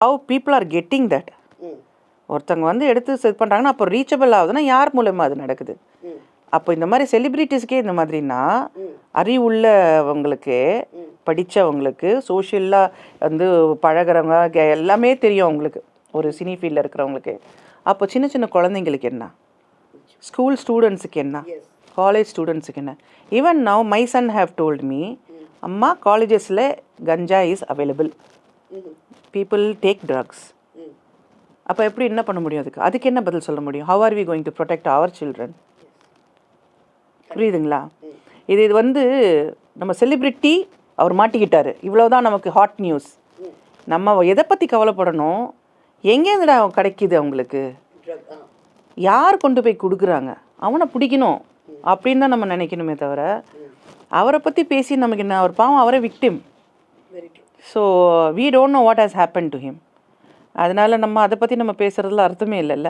How people are getting that. ஒருத்தவங்க வந்து எடுத்து செட் பண்ணுறாங்கன்னா அப்போ ரீச்சபிள் ஆகுதுன்னா யார் மூலமா அது நடக்குது? அப்போ இந்த மாதிரி செலிப்ரிட்டிஸ்க்கே இந்த மாதிரினா அறிவுள்ளவங்களுக்கு, படித்தவங்களுக்கு, சோஷியலாக வந்து பழகிறவங்க எல்லாமே தெரியும் அவங்களுக்கு, ஒரு சினி ஃபீல்டில் இருக்கிறவங்களுக்கு. அப்போ சின்ன சின்ன குழந்தைங்களுக்கு என்ன, ஸ்கூல் ஸ்டூடெண்ட்ஸுக்கு என்ன, காலேஜ் ஸ்டூடெண்ட்ஸுக்கு என்ன? Even now my son have told me, அம்மா காலேஜஸில் ganja is available, people take drugs. அப்போ எப்படி என்ன பண்ண முடியும்? அதுக்கு என்ன பதில் சொல்ல முடியும்? How are we going to protect our children? புரியுதுங்களா? இது வந்து நம்ம செலிப்ரிட்டி அவர் மாட்டிக்கிட்டாரு, இவ்வளோதான் நமக்கு ஹாட் நியூஸ். நம்ம எதை பற்றி கவலைப்படணும்? எங்கேருந்துடா கிடைக்கிது அவங்களுக்கு, யார் கொண்டு போய் கொடுக்குறாங்க, அவனை பிடிக்கணும் அப்படின்னு தான் நம்ம நினைக்கணுமே தவிர அவரை பற்றி பேசி நமக்கு என்ன? அவர் பாவம், அவரே victim. So we don't know what has happen to him. அதனால் நம்ம அதை பற்றி நம்ம பேசுகிறதுல அர்த்தமே இல்லைல்ல.